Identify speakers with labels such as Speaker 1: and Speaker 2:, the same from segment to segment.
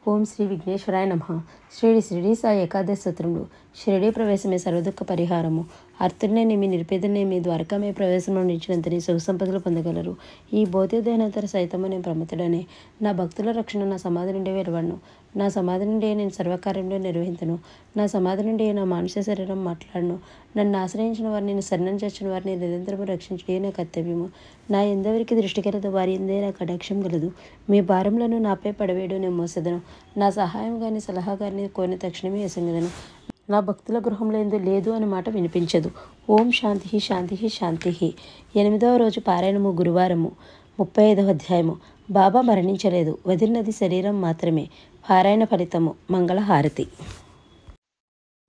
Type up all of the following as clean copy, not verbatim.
Speaker 1: ఓం శ్రీ విఘ్నేశ్వరాయ నమః. షిరిడి సాయి ఏకాదశి స్తోత్రములు. షిరిడి ప్రవేశమే సర్వదుఃఖ పరిహారము. ఆర్తుడనేమి నిరుపేదనేమి ద్వారకామే ప్రవేశంలో నిలిచినంతని సుఖసంపదలు పొందగలరు. ఈ భౌతికదేహనంతర సైతము నేను ప్రమతుడనే. నా భక్తుల రక్షణ నా సమాధి నుండి వెలువడను. నా సమాధి నుండి నేను సర్వకార్యంలో నిర్వహించను. నా సమాధి నుండి నా మానుష శరీరం మాట్లాడను. నన్ను ఆశ్రయించిన వారిని, నేను శరణం చేసిన వారిని నిరంతరము రక్షించడే నా కర్తవ్యము. నా ఎందెవరికి దృష్టి కలదు వారి ఎందే నా కటాక్షం కలదు. మీ భారములను నాపై పడవేయడు నేను మోసెదను. నా సహాయం కానీ సలహా కానీ కోరిన తక్షణమే ఎసంగదను. నా భక్తుల గృహంలో ఎందు లేదు అనే మాట వినిపించదు. ఓం శాంతి శాంతి శాంతి. 8వ రోజు పారాయణము, గురువారము, 35వ అధ్యాయము. బాబా మరణించలేదు, వదిలినది శరీరం మాత్రమే. పారాయణ ఫలితము, మంగళహారతి.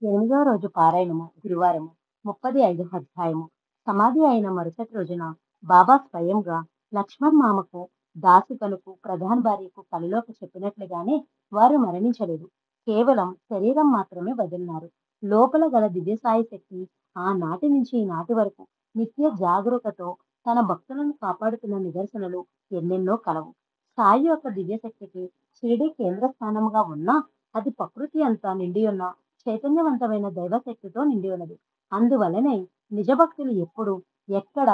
Speaker 1: 8వ రోజు పారాయణము, గురువారము, 35వ అధ్యాయము. సమాధి అయిన మరుసటి రోజున బాబా స్వయంగా లక్ష్మణ్ మామకు, దాసికలకు, ప్రధాన భార్యకు కలలోకి చెప్పినట్లుగానే వారు మరణించలేదు, కేవలం శరీరం మాత్రమే వదిలినారు. లోపల గల దివ్యసాయి శక్తి ఆనాటి నుంచి ఈనాటి వరకు నిత్య జాగరూకతో తన భక్తులను కాపాడుతున్న నిదర్శనలు ఎన్నెన్నో కలవు. సాయి యొక్క దివ్యశక్తికి షిరిడి కేంద్ర స్థానంగా ఉన్నా అది ప్రకృతి అంతా నిండి ఉన్న చైతన్యవంతమైన దైవశక్తితో నిండి ఉన్నది. అందువలనే నిజ భక్తులు ఎప్పుడు ఎక్కడ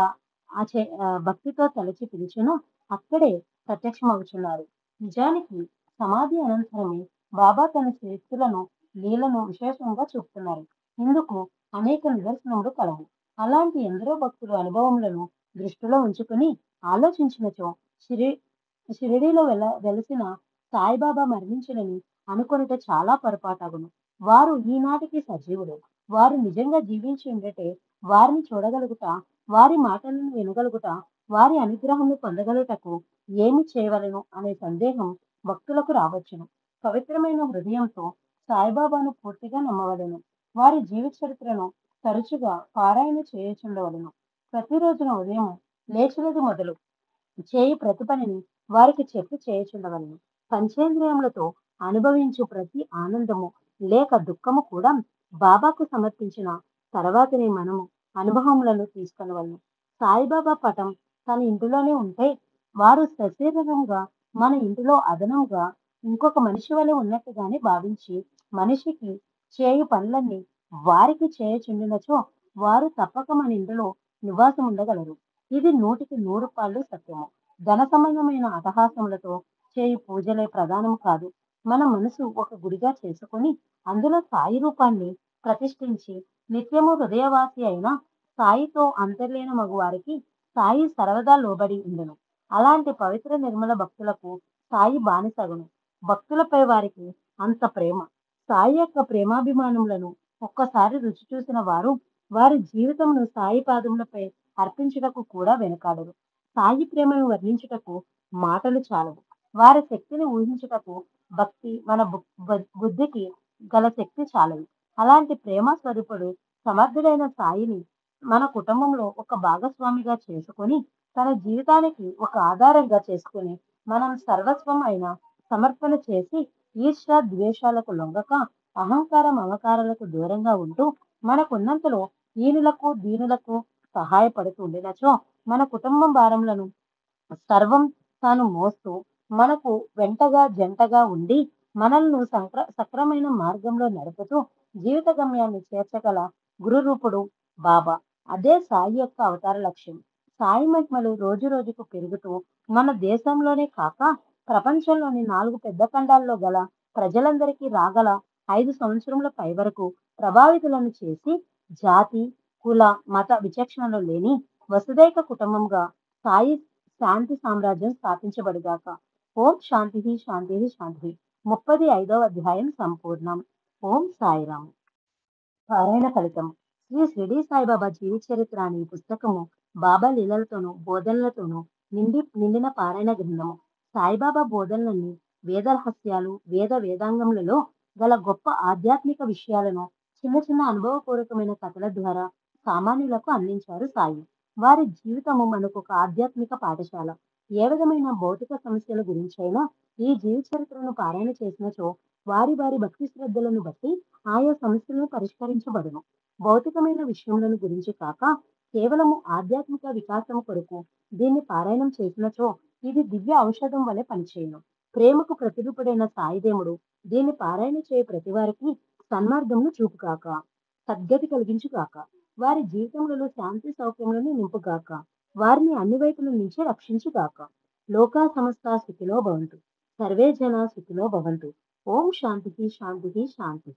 Speaker 1: భక్తితో తలచి పిలిచినో అక్కడే ప్రత్యక్షమవుతున్నారు. నిజానికి సమాధి అనంతరమే బాబా తన శక్తులను, లీలను విశేషంగా చూపుతున్నారు. ఇందుకు అనేక నిదర్శనములు కలవు. అలాంటి ఎందరో భక్తుల అనుభవములను దృష్టిలో ఉంచుకుని ఆలోచించినచో షిరిడీలో వెలసిన సాయిబాబా మరణించడని అనుకొనుట చాలా పొరపాటగును. వారు ఈనాటికి సజీవుడు. వారు నిజంగా జీవించి ఉండటే వారిని చూడగలుగుట, వారి మాటలను వినగలుగుట, వారి అనుగ్రహము పొందగలుగుటకు ఏమి చేయవలను అనే సందేహం భక్తులకు రావచ్చును. పవిత్రమైన హృదయంతో సాయిబాబాను పూర్తిగా నమ్మవలను. వారి జీవిత చరిత్రను తరచుగా పారాయణ చేయుచుండవలను. ప్రతిరోజున ఉదయం లేచినది మొదలు చేయి ప్రతి పనిని వారికి చెప్పి చేయుచుండవలను. పంచేంద్రియములతో అనుభవించు ప్రతి ఆనందము లేక దుఃఖము కూడా బాబాకు సమర్పించిన తర్వాతనే మనము అనుభవములను తీసుకొనవలను. సాయిబాబా పటం తన ఇంటిలోనే ఉంటే వారు సశరీరంగా మన ఇంటిలో అదనంగా ఇంకొక మనిషి వలె ఉన్నట్టుగానే భావించి మనిషికి చేయు పనులన్నీ వారికి చేయచుండినచో వారు తప్పక మన ఇంటిలో నివాసం ఉండగలరు. ఇది 100% సత్యము. ధన సంబంధమైన అటహాసములతో చేయు పూజలే ప్రధానము కాదు. మన మనసు ఒక గుడిగా చేసుకుని అందులో సాయి రూపాన్ని ప్రతిష్ఠించి నిత్యము హృదయవాసి అయిన సాయితో అంతర్లీన మగు వారికి సాయి సర్వదా లోబడి ఉండును. అలాంటి పవిత్ర నిర్మల భక్తులకు సాయి బానిసగును. భక్తులపై వారికి అంత ప్రేమ. సాయి యొక్క ప్రేమాభిమానములను ఒక్కసారి రుచి చూసిన వారు వారి జీవితమును సాయి పాదములపై అర్పించుటకు కూడా వెనుకాడరు. సాయి ప్రేమను వర్ణించుటకు మాటలు చాలవు. వారి శక్తిని ఊహించుటకు భక్తి మన బుద్ధికి గల శక్తి చాలదు. అలాంటి ప్రేమ స్వరూపుడు సమర్థుడైన సాయిని మన కుటుంబంలో ఒక భాగస్వామిగా చేసుకొని తన జీవితానికి ఒక ఆధారంగా చేసుకుని మనం సర్వస్వం అయిన సమర్పణ చేసి ఈర్ష్య ద్వేషాలకు లొంగక అహంకార మమకారాలకు దూరంగా ఉంటూ మనకున్నంతలో దీనులకు సహాయపడుతూ ఉండినచో మన కుటుంబం భారములను సర్వం తాను మోస్తూ మనకు వెంటగా జంటగా ఉండి మనల్ని సక్రమైన మార్గంలో నడుపుతూ జీవిత గమ్యాన్ని చేర్చగల గురు రూపుడు బాబా. అదే సాయి యొక్క అవతార లక్ష్యం. సాయి మహిమలు రోజు రోజుకు పెరుగుతూ మన దేశంలోనే కాక ప్రపంచంలోని 4 పెద్ద ఖండాల్లో గల ప్రజలందరికీ రాగల 5 సంవత్సరముల పై వరకు ప్రభావితులను చేసి జాతి, కుల, మత విచక్షణలు లేని వసుదైక కుటుంబంగా సాయి శాంతి సామ్రాజ్యం స్థాపించబడుగాక. ఓం శాంతి శాంతి శాంతి. 35వ అధ్యాయం సంపూర్ణం. ఓం సాయిరామ్. పారాయణ ఫలితం. శ్రీ షిరిడి సాయిబాబా జీవిత చరిత్ర అనే పుస్తకము బాబా లీలలతోనూ బోధనలతోనూ నిండిన పారాయణ గ్రంథము. సాయిబాబా బోధనలన్నీ వేద రహస్యాలు, వేదాంగములలో గల గొప్ప ఆధ్యాత్మిక విషయాలను చిన్న చిన్న అనుభవపూర్వకమైన కథల ద్వారా సామాన్యులకు అందించారు సాయి. వారి జీవితము మనకు ఒక ఆధ్యాత్మిక పాఠశాల. ఏ విధమైన భౌతిక సమస్యల గురించైనా ఈ జీవిత చరిత్రను పారాయణ చేసినచో వారి భక్తి శ్రద్ధలను బట్టి ఆయా సమస్యలను పరిష్కరించబడును. భౌతికమైన విషయములను గురించి కాక కేవలము ఆధ్యాత్మిక వికాసం కొరకు దీన్ని పారాయణం చేసినచో ఇది దివ్య ఔషధం వలె పనిచేయును. ప్రేమకు ప్రతిరూపుడైన సాయిదేవుడు దీన్ని పారాయణ చేయ ప్రతి వారికి సన్మార్గమును చూపుగాక, సద్గతి కలిగించుగాక, వారి జీవితములలో శాంతి సౌఖ్యములను నింపుగాక, వారిని అన్ని వైపుల నుంచి రక్షించుగాక. లోకా సమస్త సుఖినో భవంతు. సర్వే జన సుఖినో భవంతు. ఓం శాంతి శాంతి శాంతి.